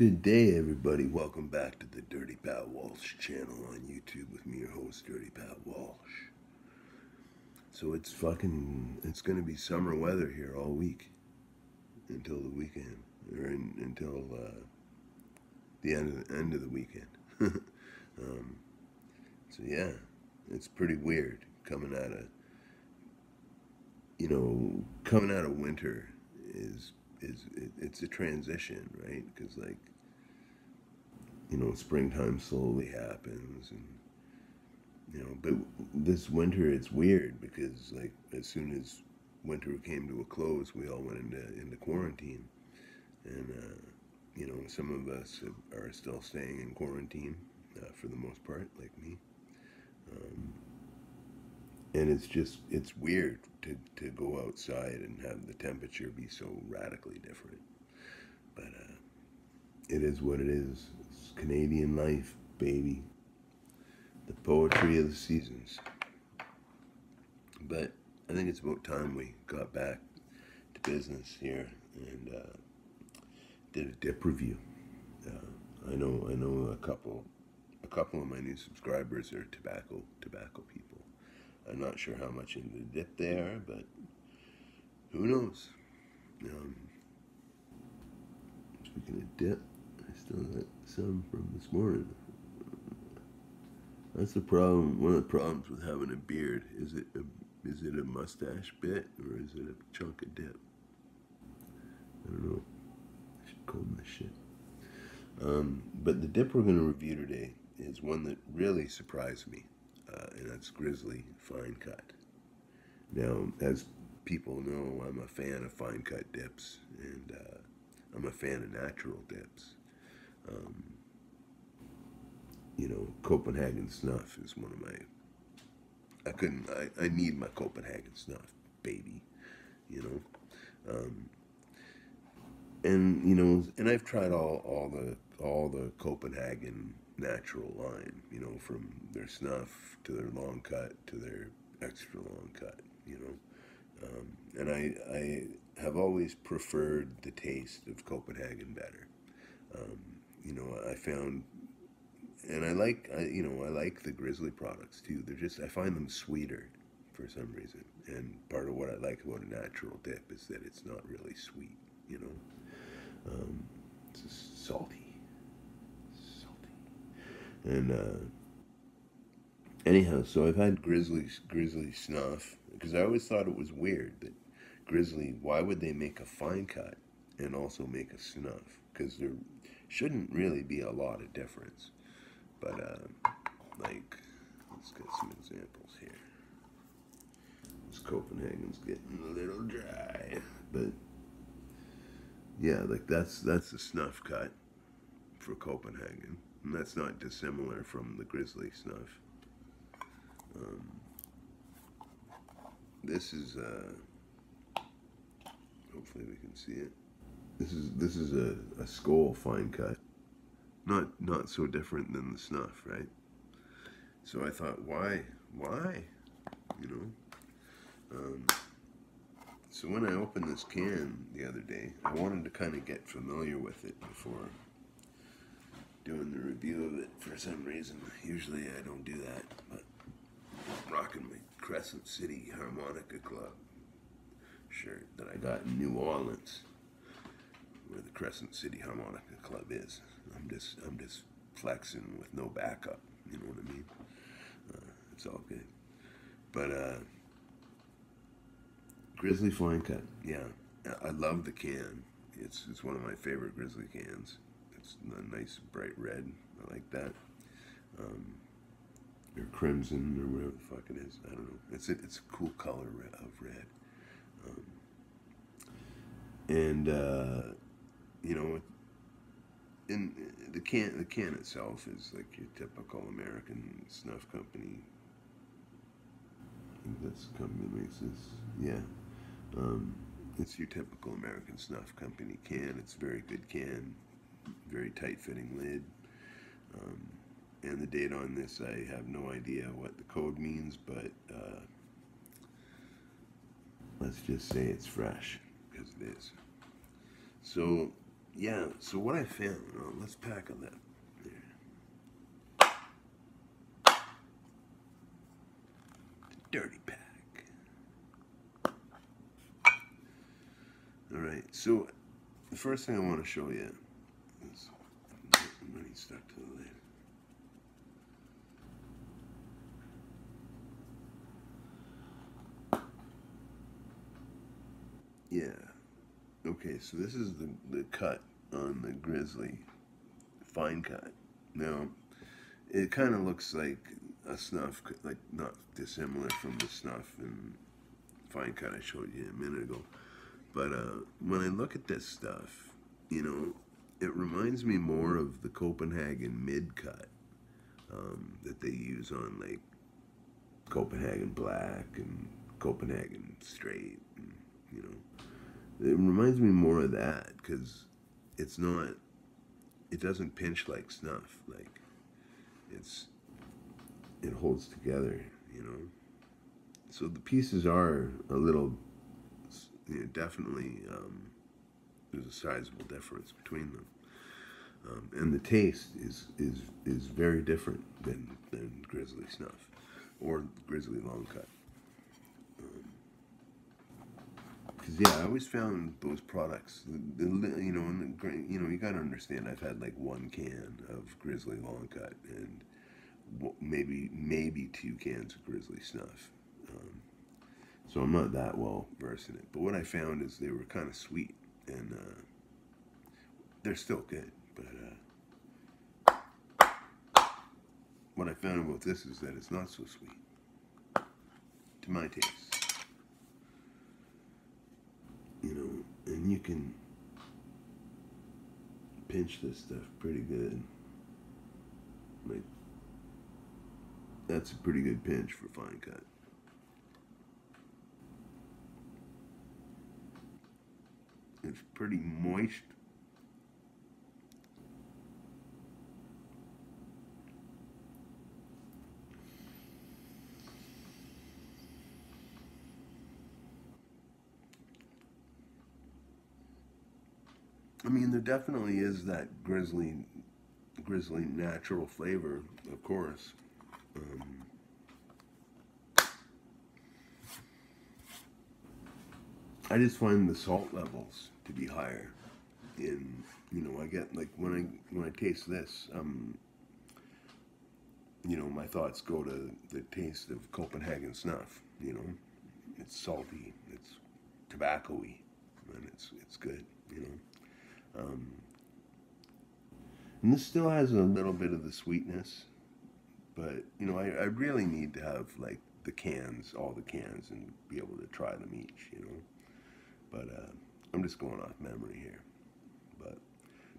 Good day, everybody. Welcome back to the Dirty Pat Walsh channel on YouTube with me, your host, Dirty Pat Walsh. So it's gonna be summer weather here all week until the weekend, or until the end of the weekend. So yeah, it's pretty weird coming out of winter it's a transition, right? Because springtime slowly happens, and but this winter it's weird because as soon as winter came to a close, we all went into quarantine, and some of us are still staying in quarantine for the most part, like me. Um, and it's weird to go outside and have the temperature be so radically different, but it is what it is. It's Canadian life, baby. The poetry of the seasons. But I think it's about time we got back to business here and did a dip review. I know a couple of my new subscribers are tobacco people. I'm not sure how much into dip they are, but who knows? Speaking of dip, I still got some from this morning. That's the problem. One of the problems with having a beard is it a mustache bit or is it a chunk of dip? I don't know. I should comb this shit. But the dip we're going to review today is one that really surprised me, and that's Grizzly Fine Cut. Now, as people know, I'm a fan of fine cut dips, and I'm a fan of natural dips. Um, Copenhagen snuff is one of my. I need my Copenhagen snuff, baby. You know, and I've tried all the Copenhagen natural line. From their snuff to their long cut to their extra long cut. And I have always preferred the taste of Copenhagen better. I found, and I like the Grizzly products too. I find them sweeter for some reason. And part of what I like about a natural dip is that it's not really sweet. It's just salty. And anyhow, so I've had Grizzly snuff because I always thought it was weird that Grizzly. Why would they make a fine cut and also make a snuff? Because there shouldn't really be a lot of difference. But let's get some examples here. This Copenhagen's getting a little dry, but yeah, that's the snuff cut for Copenhagen, and that's not dissimilar from the Grizzly snuff. This is hopefully we can see it. This is a Skoal fine cut. Not so different than the snuff, right? So I thought, why? So when I opened this can the other day, I wanted to kind of get familiar with it before doing the review of it for some reason. Usually I don't do that, but I'm rocking my Crescent City Harmonica Club shirt that I got in New Orleans, where the Crescent City Harmonica Club is. I'm just flexing with no backup. You know what I mean? It's all good. But Grizzly Fine Cut, yeah, I love the can. It's one of my favorite Grizzly cans. It's a nice bright red. I like that. Or crimson or whatever the fuck it is. I don't know. It's a cool color of red. And in the can itself is like your typical American snuff company. I think that's the company that makes this. Yeah. It's your typical American snuff company can. It's a very good can, very tight fitting lid. And the date on this, I have no idea what the code means, but let's just say it's fresh, because it is. So yeah, so what I found, let's pack on that. There. Dirty pack. All right, so the first thing I want to show you is money stuck to the lid. Yeah. Okay, so this is the cut on the Grizzly fine cut. Now, it kind of looks like a snuff, like not dissimilar from the snuff and fine cut I showed you a minute ago. But when I look at this stuff, you know, it reminds me more of the Copenhagen mid cut that they use on like Copenhagen black and Copenhagen straight, and, you know. It reminds me more of that because it's not, it doesn't pinch like snuff. Like it's, it holds together, you know. So the pieces are a little, you know, definitely there's a sizable difference between them, and the taste is very different than Grizzly snuff or Grizzly long cut. Because yeah, I always found those products, you know, you know, you gotta understand. I've had like one can of Grizzly long cut and maybe 2 cans of Grizzly snuff. So I'm not that well versed in it. But what I found is they were kind of sweet, and they're still good. But what I found about this is that it's not so sweet to my taste. You know, and you can pinch this stuff pretty good. Like, that's a pretty good pinch for fine cut. It's pretty moist. I mean, there definitely is that grizzly natural flavor, of course. Um, I just find the salt levels to be higher. In, you know, I get like when I taste this, you know, my thoughts go to the taste of Copenhagen snuff. You know, it's salty, it's tobacco-y, and it's good. You know, and this still has a little bit of the sweetness, but you know, I really need to have like the cans, all the cans, and be able to try them each. You know, but I'm just going off memory here.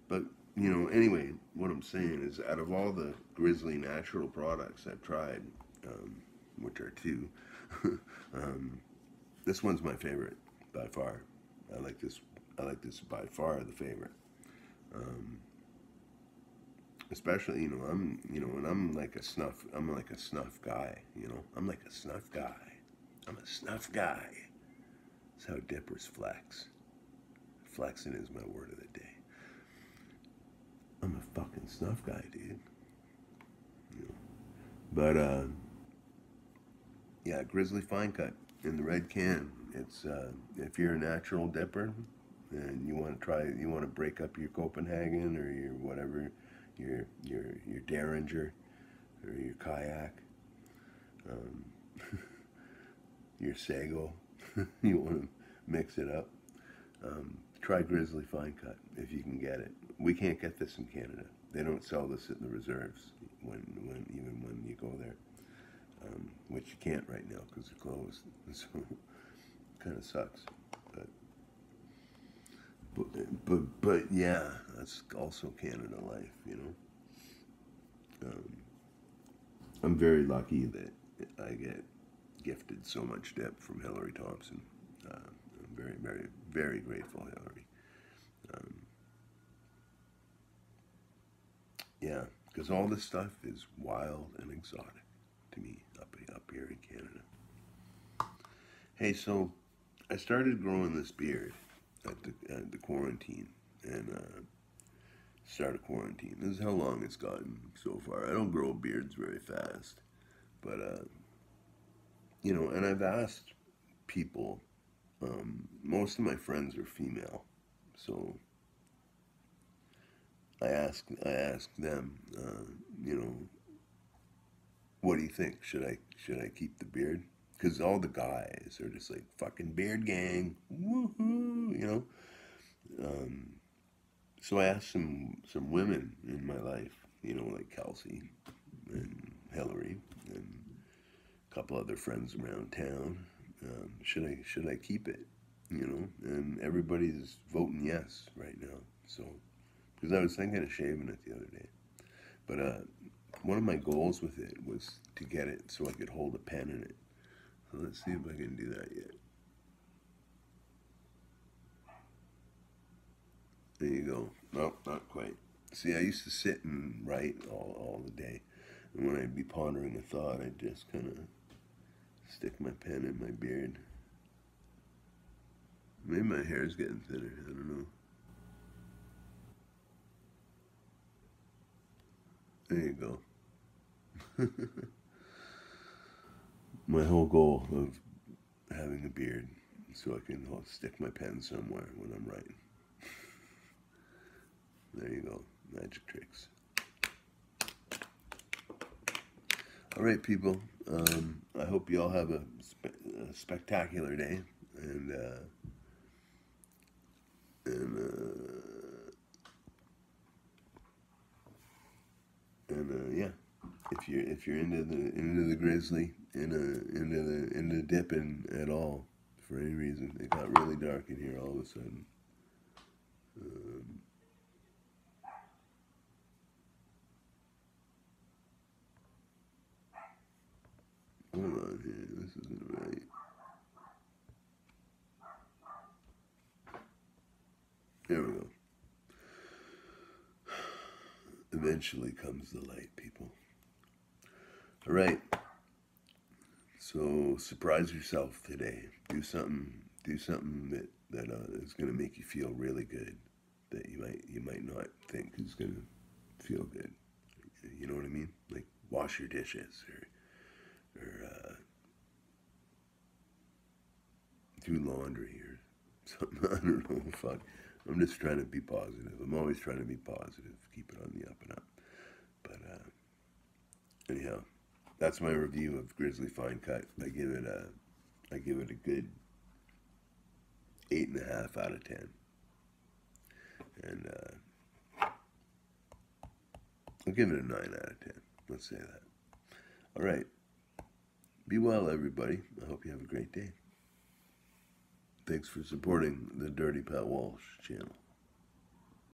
But you know, anyway, what I'm saying is, out of all the Grizzly natural products I've tried, which are 2, um, this one's my favorite by far. I like this. I like this by far the favorite. Um, Especially, you know, and I'm like a snuff. I'm like a snuff guy. You know, I'm like a snuff guy. I'm a snuff guy. That's how dippers flex. Flexing is my word of the day. I'm a fucking snuff guy, dude. You know? But yeah, Grizzly fine cut in the red can. It's if you're a natural dipper and you want to try, you want to break up your Copenhagen or your whatever, your Derringer or your kayak, um, your Sago. You want to mix it up. Try Grizzly fine cut if you can get it. We can't get this in Canada. They don't sell this in the reserves even when you go there, which you can't right now because they're closed. So kind of sucks. But yeah, that's also Canada life, you know. I'm very lucky that I get gifted so much dip from Hilary Thompson. I'm very, very, very grateful, Hilary. Um, yeah, because all this stuff is wild and exotic to me up here in Canada. Hey, so I started growing this beard at the quarantine, and start a quarantine. This is how long it's gotten so far. I don't grow beards very fast, but and I've asked people. Most of my friends are female, so I asked them, what do you think? Should I keep the beard? Because all the guys are just like fucking beard gang, woohoo. Um, so I asked some women in my life, like Kelsey and Hilary and a couple other friends around town. Should I keep it? And everybody's voting yes right now. So because I was thinking of shaving it the other day, but one of my goals with it was to get it so I could hold a pen in it. So let's see if I can do that yet. There you go. No, not quite. See, I used to sit and write all the day. And when I'd be pondering a thought, I'd just kind of stick my pen in my beard. Maybe my hair's getting thinner. I don't know. There you go. My whole goal of having a beard so I can stick my pen somewhere when I'm writing. There you go. Magic tricks. All right, people. I hope you all have a spectacular day, and yeah. If you're into the Grizzly, into dipping at all for any reason, it got really dark in here all of a sudden. Hold on here. This isn't right. There we go. Eventually comes the light, people. All right. So surprise yourself today. Do something. Do something that is going to make you feel really good. That you might not think is going to feel good. You know what I mean? Like wash your dishes or do laundry or something. I don't know. Fuck. I'm just trying to be positive. I'm always trying to be positive. Keep it on the up and up. But anyhow, that's my review of Grizzly Fine Cut. I give it a good 8.5 out of 10. And I'll give it a 9 out of 10. Let's say that. All right. Be well, everybody. I hope you have a great day. Thanks for supporting the Dirty Pat Walsh channel.